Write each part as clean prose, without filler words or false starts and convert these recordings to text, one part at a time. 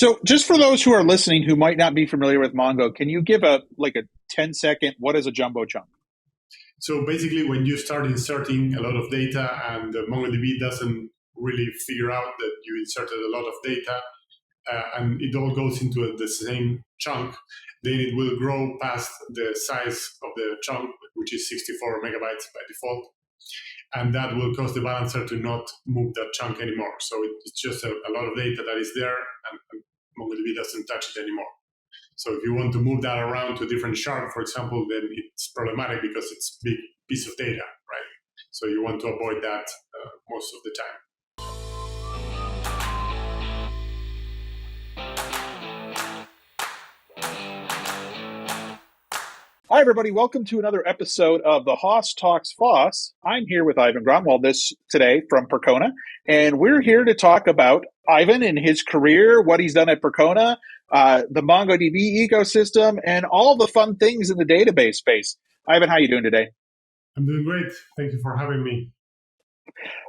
So just for those who are listening who might not be familiar with Mongo, can you give a 10-second, what is a jumbo chunk? So basically, when you start inserting a lot of data and MongoDB doesn't really figure out that you inserted a lot of data, and it all goes into the same chunk, then it will grow past the size of the chunk, which is 64 megabytes by default. And that will cause the balancer to not move that chunk anymore. So it's just a lot of data that is there, and MongoDB doesn't touch it anymore. So if you want to move that around to a different shard, for example, then it's problematic because it's a big piece of data, right? So you want to avoid that most of the time. Hi, everybody. Welcome to another episode of the Hoss Talks Foss. I'm here with Ivan Groenewold today from Percona, and we're here to talk about Ivan and his career, what he's done at Percona, the MongoDB ecosystem, and all the fun things in the database space. Ivan, how are you doing today? I'm doing great. Thank you for having me.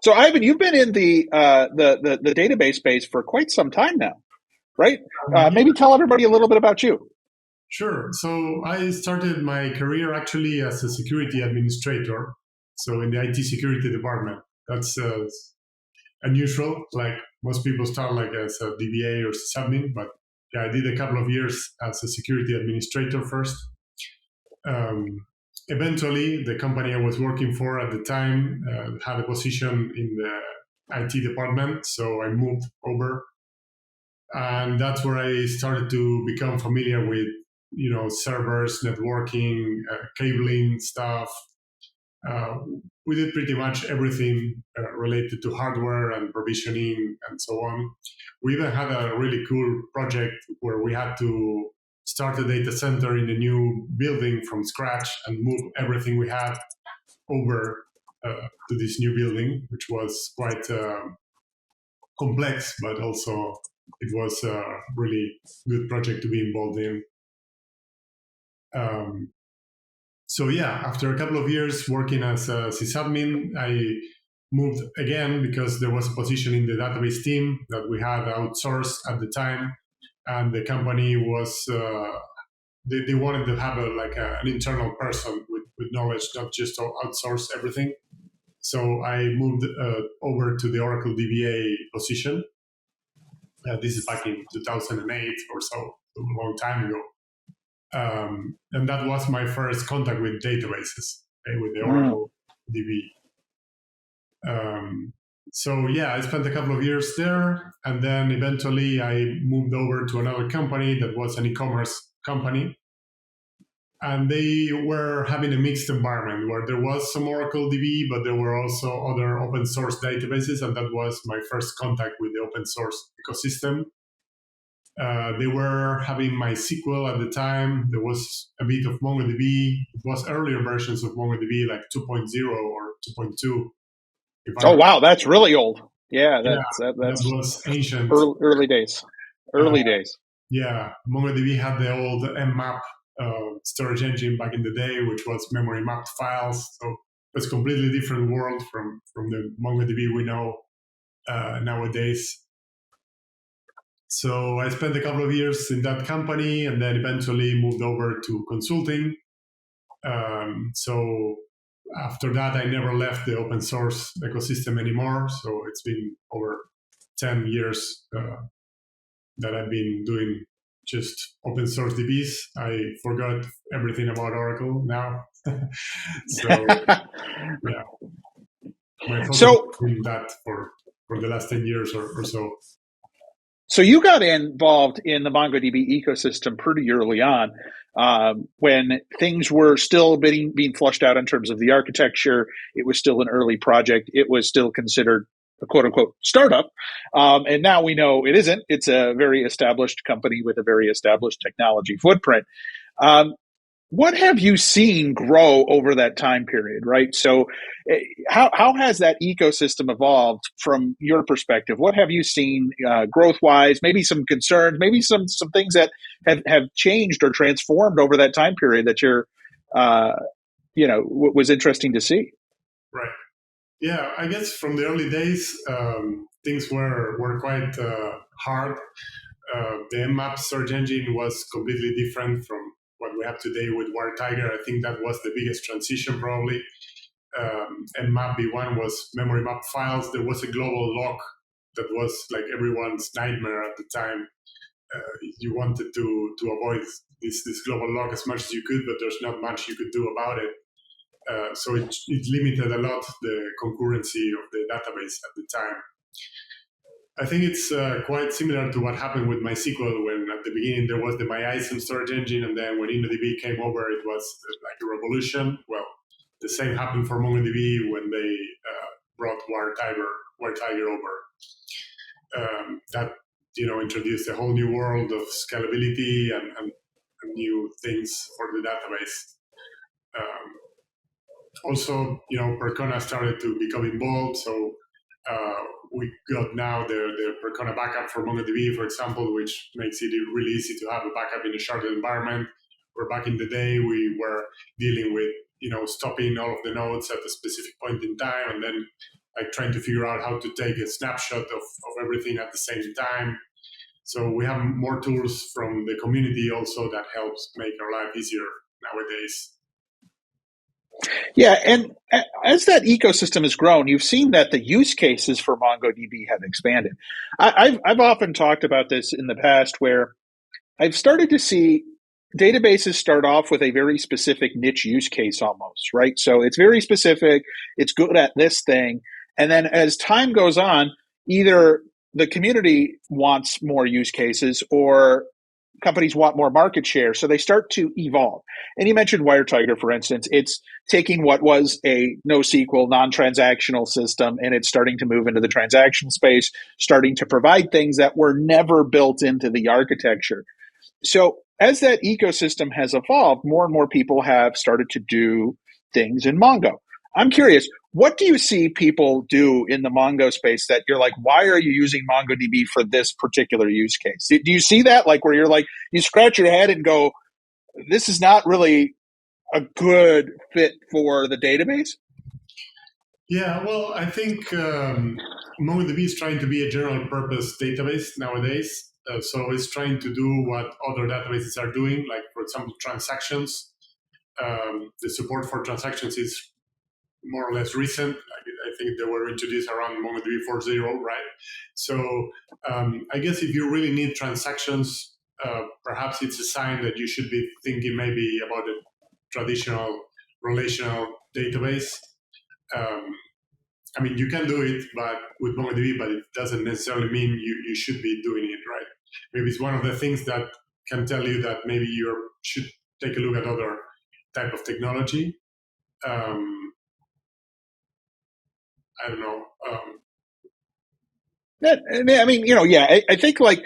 So, Ivan, you've been in the database space for quite some time now, right? Maybe tell everybody a little bit about you. Sure. So I started my career actually as a security administrator. So in the IT security department. That's unusual. Like most people start like as a DBA or sysadmin, but yeah, I did a couple of years as a security administrator first. Eventually, the company I was working for at the time had a position in the IT department, so I moved over. And that's where I started to become familiar with servers, networking, cabling stuff. We did pretty much everything related to hardware and provisioning and so on. We even had a really cool project where we had to start a data center in a new building from scratch and move everything we had over to this new building, which was quite complex, but also it was a really good project to be involved in. So yeah, after a couple of years working as a sysadmin, I moved again because there was a position in the database team that we had outsourced at the time, and the company was they wanted to have an internal person with knowledge, not just to outsource everything. So I moved over to the Oracle DBA position. This is back in 2008 or so, a long time ago. And that was my first contact with databases, with the Oracle DB. So yeah, I spent a couple of years there, and then eventually I moved over to another company that was an e-commerce company. And they were having a mixed environment where there was some Oracle DB, but there were also other open source databases, and that was my first contact with the open source ecosystem. They were having MySQL at the time. There was a bit of MongoDB. It was earlier versions of MongoDB, like 2.0 or 2.2. Oh, wow. That's really old. Yeah, that was ancient. Early days. Yeah, MongoDB had the old mmap storage engine back in the day, which was memory mapped files. So it was a completely different world from the MongoDB we know nowadays. So I spent a couple of years in that company and then eventually moved over to consulting. So after that, I never left the open source ecosystem anymore. So it's been over 10 years that I've been doing just open source DBs. I forgot everything about Oracle now. So yeah, my focus has been that for the last 10 years or so. So you got involved in the MongoDB ecosystem pretty early on, when things were still being flushed out in terms of the architecture. It was still an early project. It was still considered a quote-unquote startup. And now we know it isn't. It's a very established company with a very established technology footprint. What have you seen grow over that time period, right? So how has that ecosystem evolved from your perspective? What have you seen growth-wise, maybe some concerns, maybe some things that have changed or transformed over that time period that you're, was interesting to see? Right. Yeah, I guess from the early days, things were quite hard. The mmap search engine was completely different from what we have today with WireTiger. I think that was the biggest transition probably. Mmap v1 was memory map files. There was a global lock that was like everyone's nightmare at the time. You wanted to avoid this global lock as much as you could, but there's not much you could do about it. So it limited a lot the concurrency of the database at the time. I think it's quite similar to what happened with MySQL when at the beginning there was the MyISM storage engine, and then when InnoDB came over, it was like a revolution. Well, the same happened for MongoDB when they brought WireTiger over. That introduced a whole new world of scalability and new things for the database. Also, Percona started to become involved, so we got now the Percona backup for MongoDB, for example, which makes it really easy to have a backup in a sharded environment. Where back in the day we were dealing with stopping all of the nodes at a specific point in time, and then like trying to figure out how to take a snapshot of everything at the same time. So we have more tools from the community also that helps make our life easier nowadays. Yeah, and as that ecosystem has grown, you've seen that the use cases for MongoDB have expanded. I've often talked about this in the past where I've started to see databases start off with a very specific niche use case almost, right? So it's very specific, it's good at this thing. And then as time goes on, either the community wants more use cases or companies want more market share. So they start to evolve. And you mentioned WireTiger, for instance. It's taking what was a NoSQL, non-transactional system, and it's starting to move into the transactional space, starting to provide things that were never built into the architecture. So as that ecosystem has evolved, more and more people have started to do things in Mongo. I'm curious, what do you see people do in the Mongo space that you're like, why are you using MongoDB for this particular use case? Do you see that, like where you're like, you scratch your head and go, this is not really a good fit for the database? Yeah, well, I think MongoDB is trying to be a general purpose database nowadays. So it's trying to do what other databases are doing, like, for example, transactions. The support for transactions is more or less recent. I think they were introduced around MongoDB 4.0, right? So I guess if you really need transactions, perhaps it's a sign that you should be thinking maybe about a traditional relational database. I mean, you can do it, but with MongoDB, but it doesn't necessarily mean you should be doing it, right? Maybe it's one of the things that can tell you that maybe you should take a look at other type of technology. I don't know. I mean, I think like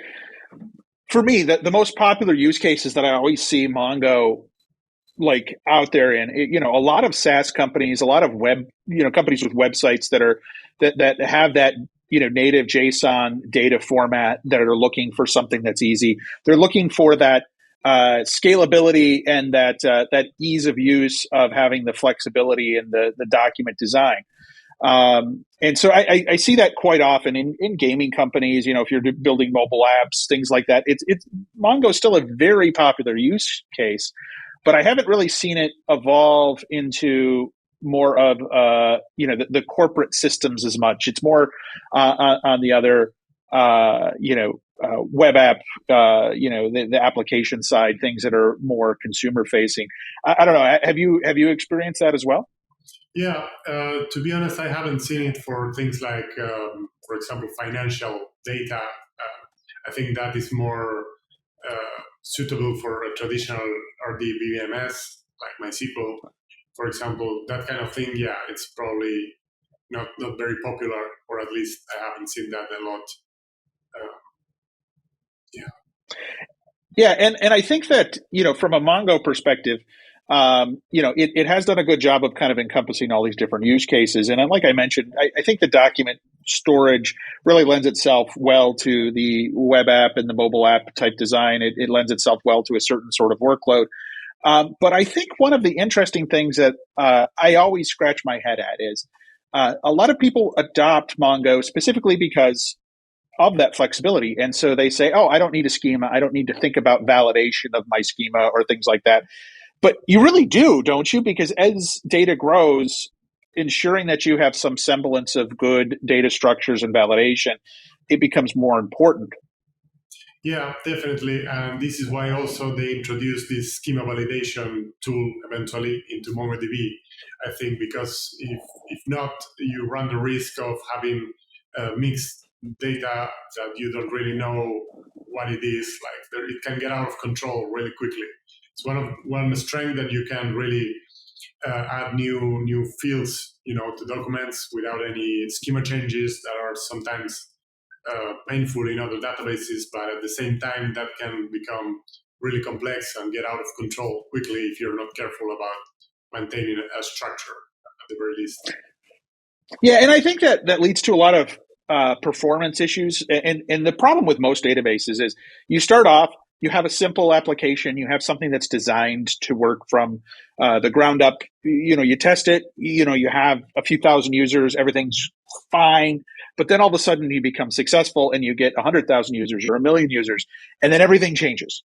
for me, the most popular use cases that I always see Mongo like out there in, a lot of SaaS companies, a lot of web, companies with websites that have that, native JSON data format that are looking for something that's easy. They're looking for that scalability and that ease of use of having the flexibility in the document design. And so I see that quite often in gaming companies. If you're building mobile apps, things like that, it's Mongo is still a very popular use case, but I haven't really seen it evolve into more of the corporate systems as much. It's more on the other web app, the application side, things that are more consumer facing. I don't know. Have you experienced that as well? Yeah, to be honest, I haven't seen it for things like, for example, financial data. I think that is more suitable for a traditional RDBMS, like MySQL, for example. That kind of thing, yeah, it's probably not very popular, or at least I haven't seen that a lot. Yeah, and I think that from a Mongo perspective, it has done a good job of kind of encompassing all these different use cases. And like I mentioned, I think the document storage really lends itself well to the web app and the mobile app type design. It lends itself well to a certain sort of workload. But I think one of the interesting things that I always scratch my head at is a lot of people adopt Mongo specifically because of that flexibility. And so they say, oh, I don't need a schema. I don't need to think about validation of my schema or things like that. But you really do, don't you? Because as data grows, ensuring that you have some semblance of good data structures and validation, it becomes more important. Yeah, definitely. And this is why also they introduced this schema validation tool eventually into MongoDB. I think because if not, you run the risk of having mixed data that you don't really know what it is. Like it can get out of control really quickly. It's one strength that you can really add new fields, to documents without any schema changes that are sometimes painful in other databases, but at the same time, that can become really complex and get out of control quickly if you're not careful about maintaining a structure at the very least. Yeah, and I think that leads to a lot of performance issues. And the problem with most databases is you start off, you have a simple application, you have something that's designed to work from the ground up. You test it, you have a few thousand users, everything's fine. But then all of a sudden you become successful and you get 100,000 users or 1,000,000 users, and then everything changes.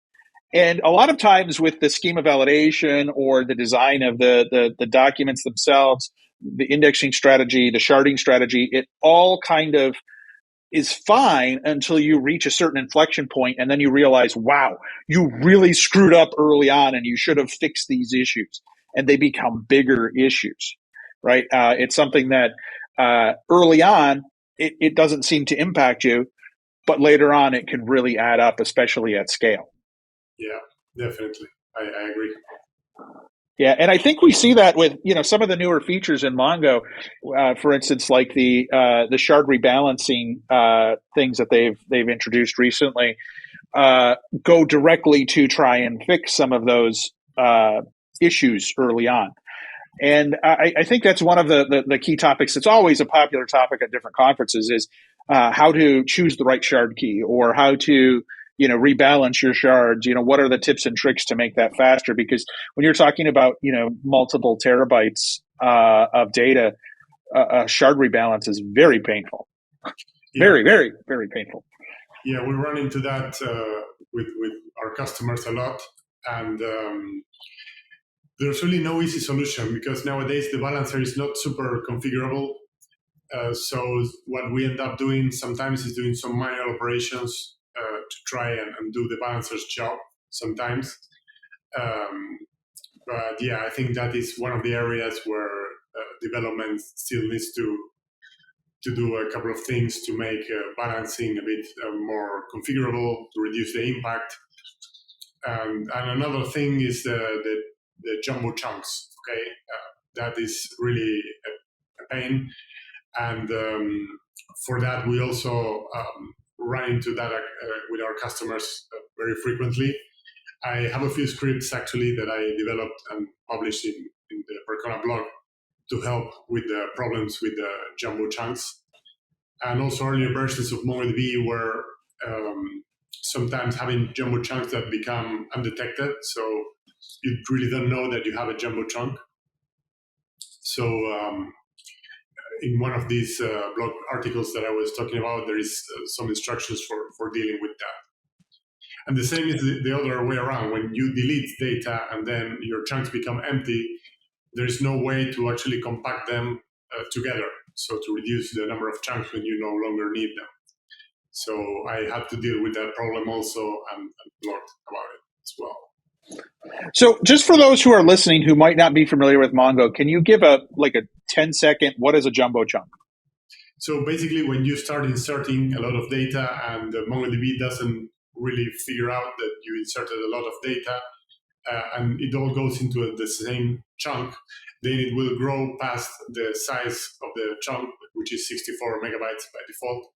And a lot of times with the schema validation or the design of the documents themselves, the indexing strategy, the sharding strategy, it all kind of is fine until you reach a certain inflection point, and then you realize, wow, you really screwed up early on and you should have fixed these issues. And they become bigger issues, right? It's something that early on, it doesn't seem to impact you, but later on it can really add up, especially at scale. Yeah, definitely. I agree. Yeah, and I think we see that with some of the newer features in Mongo, for instance, like the shard rebalancing things that they've introduced recently, go directly to try and fix some of those issues early on. And I think that's one of the key topics. It's always a popular topic at different conferences is how to choose the right shard key or how to rebalance your shards. What are the tips and tricks to make that faster? Because when you're talking about multiple terabytes of data, a shard rebalance is very painful. Yeah. Very, very, very painful. Yeah, we run into that with our customers a lot, and there's really no easy solution because nowadays the balancer is not super configurable. So what we end up doing sometimes is doing some manual operations to try and do the balancer's job sometimes. But yeah, I think that is one of the areas where development still needs to do a couple of things to make balancing a bit more configurable, to reduce the impact. And another thing is the jumbo chunks. Okay, that is really a pain, and for that we also run into that with our customers very frequently. I have a few scripts actually that I developed and published in the Percona blog to help with the problems with the jumbo chunks. And also earlier versions of MongoDB were sometimes having jumbo chunks that become undetected. So you really don't know that you have a jumbo chunk. So in one of these blog articles that I was talking about, there is some instructions for dealing with that. And the same is the other way around. When you delete data and then your chunks become empty, there's no way to actually compact them together. So to reduce the number of chunks when you no longer need them. So I had to deal with that problem also and learned about it as well. So just for those who are listening who might not be familiar with Mongo, can you give a 10-second, what is a jumbo chunk? So basically when you start inserting a lot of data and MongoDB doesn't really figure out that you inserted a lot of data and it all goes into the same chunk, then it will grow past the size of the chunk, which is 64 megabytes by default.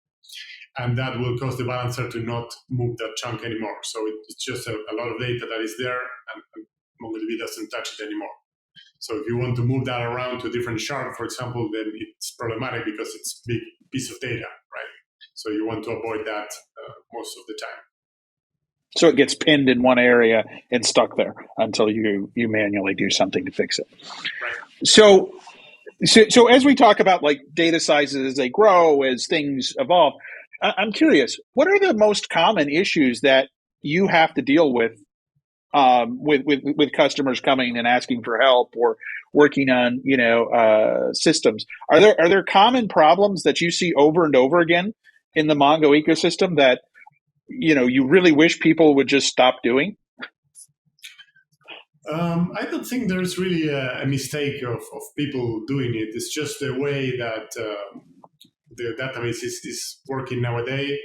And that will cause the balancer to not move that chunk anymore. So it's just a lot of data that is there and MongoDB doesn't touch it anymore. So if you want to move that around to a different shard, for example, then it's problematic because it's a big piece of data, right? So you want to avoid that most of the time. So it gets pinned in one area and stuck there until you manually do something to fix it. Right. So as we talk about data sizes as they grow, as things evolve, I'm curious, what are the most common issues that you have to deal with customers coming and asking for help or working on systems? Are there common problems that you see over and over again in the Mongo ecosystem that you really wish people would just stop doing? I don't think there's really a mistake of people doing it. It's just the way that the database is working nowadays.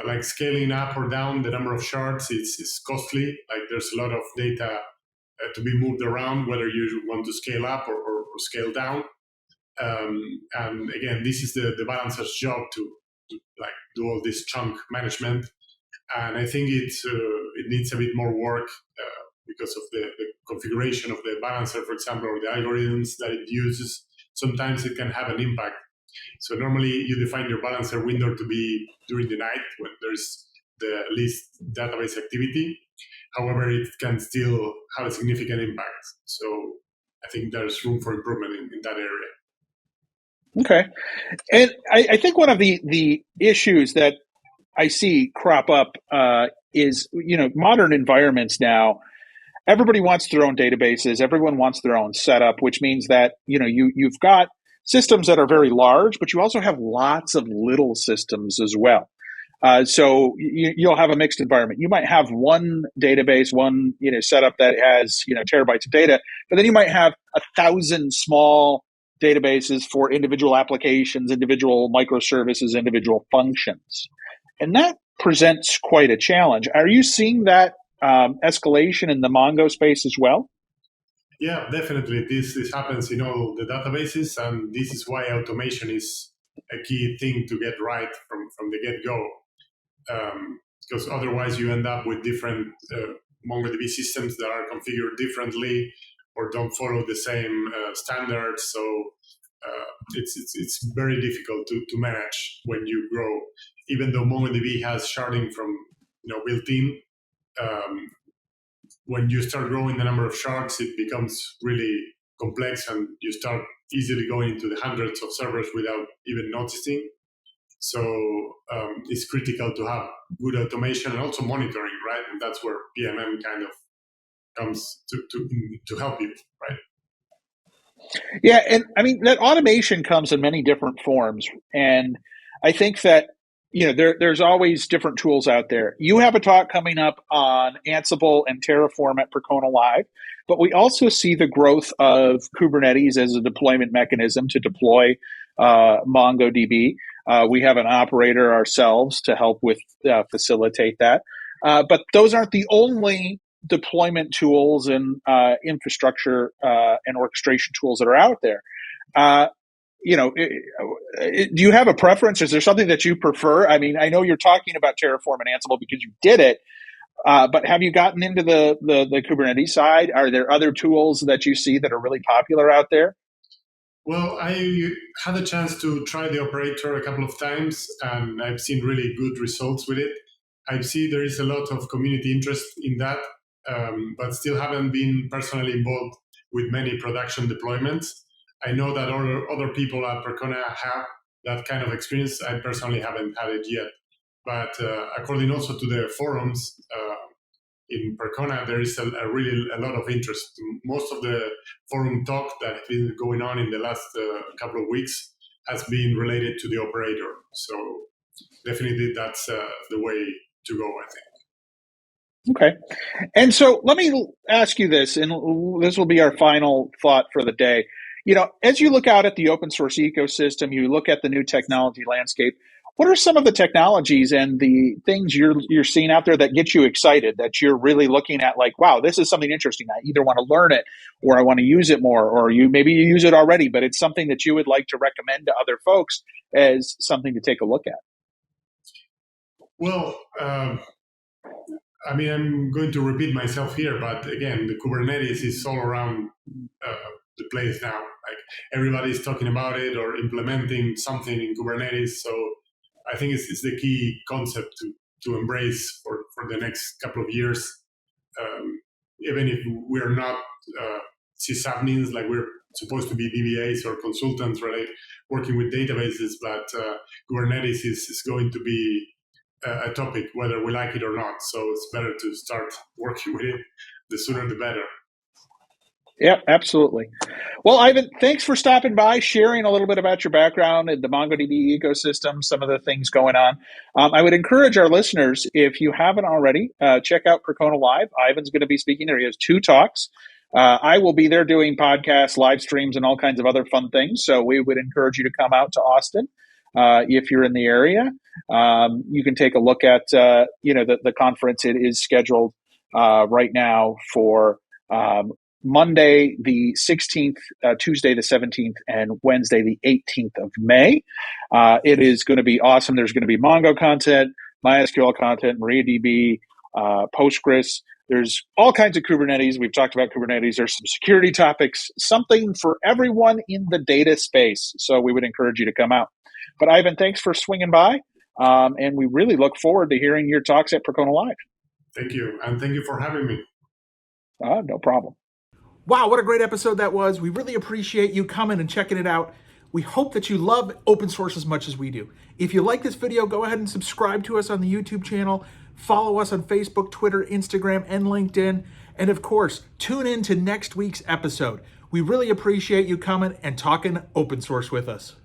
Like scaling up or down the number of shards is costly. Like there's a lot of data to be moved around, whether you want to scale up or scale down. And again, this is the balancer's job to like do all this chunk management. And I think it needs a bit more work because of the configuration of the balancer, for example, or the algorithms that it uses. Sometimes it can have an impact. So normally you define your balancer window to be during the night when there's the least database activity. However, it can still have a significant impact. So I think there's room for improvement in that area. Okay. And I think one of the issues that I see crop up is, modern environments now, everybody wants their own databases. Everyone wants their own setup, which means that, you've got systems that are very large, but you also have lots of little systems as well. So you'll have a mixed environment. You might have one database, one setup that has terabytes of data, but then you might have 1,000 small databases for individual applications, individual microservices, individual functions, and that presents quite a challenge. Are you seeing that escalation in the Mongo space as well? Yeah, definitely. This happens in all the databases, and this is why automation is a key thing to get right from the get go. Because otherwise, you end up with different MongoDB systems that are configured differently or don't follow the same standards. So it's very difficult to manage when you grow. Even though MongoDB has sharding from built in. When you start growing the number of shards, it becomes really complex and you start easily going into the hundreds of servers without even noticing. So it's critical to have good automation and also monitoring, right? And that's where PMM kind of comes to help you, right? Yeah, and I mean that automation comes in many different forms, and I think that there's always different tools out there. You have a talk coming up on Ansible and Terraform at Percona Live, but we also see the growth of Kubernetes as a deployment mechanism to deploy MongoDB. We have an operator ourselves to help with facilitate that, but those aren't the only deployment tools and infrastructure and orchestration tools that are out there. Do you have a preference? Is there something that you prefer? I mean, I know you're talking about Terraform and Ansible because you did it, but have you gotten into the Kubernetes side? Are there other tools that you see that are really popular out there? Well, I had a chance to try the operator a couple of times, and I've seen really good results with it. I see there is a lot of community interest in that, but still haven't been personally involved with many production deployments. I know that other people at Percona have that kind of experience. I personally haven't had it yet. But according also to the forums in Percona, there is really a lot of interest. Most of the forum talk that has been going on in the last couple of weeks has been related to the operator. So definitely that's the way to go, I think. Okay. And so let me ask you this, and this will be our final thought for the day. As you look out at the open source ecosystem, you look at the new technology landscape, what are some of the technologies and the things you're seeing out there that get you excited, that you're really looking at like, wow, this is something interesting. I either want to learn it or I want to use it more, or maybe you use it already, but it's something that you would like to recommend to other folks as something to take a look at. Well, I mean, I'm going to repeat myself here, but again, the Kubernetes is all around the place now. Like everybody's talking about it or implementing something in Kubernetes. So I think it's the key concept to embrace for the next couple of years. Even if we're not sysadmins, like we're supposed to be DBAs or consultants working with databases, but Kubernetes is going to be a topic whether we like it or not. So it's better to start working with it. The sooner the better. Yeah, absolutely. Well, Ivan, thanks for stopping by, sharing a little bit about your background in the MongoDB ecosystem, some of the things going on. I would encourage our listeners, if you haven't already, check out Percona Live. Ivan's going to be speaking there. He has 2 talks. I will be there doing podcasts, live streams, and all kinds of other fun things. So we would encourage you to come out to Austin if you're in the area. You can take a look at the conference. It is scheduled right now for Monday the 16th, Tuesday the 17th, and Wednesday the 18th of May. It is going to be awesome. There's going to be Mongo content, MySQL content, MariaDB, Postgres. There's all kinds of Kubernetes. We've talked about Kubernetes. There's some security topics, something for everyone in the data space. So we would encourage you to come out. But Ivan, thanks for swinging by. And we really look forward to hearing your talks at Percona Live. Thank you. And thank you for having me. No problem. Wow, what a great episode that was. We really appreciate you coming and checking it out. We hope that you love open source as much as we do. If you like this video, go ahead and subscribe to us on the YouTube channel. Follow us on Facebook, Twitter, Instagram, and LinkedIn. And of course, tune in to next week's episode. We really appreciate you coming and talking open source with us.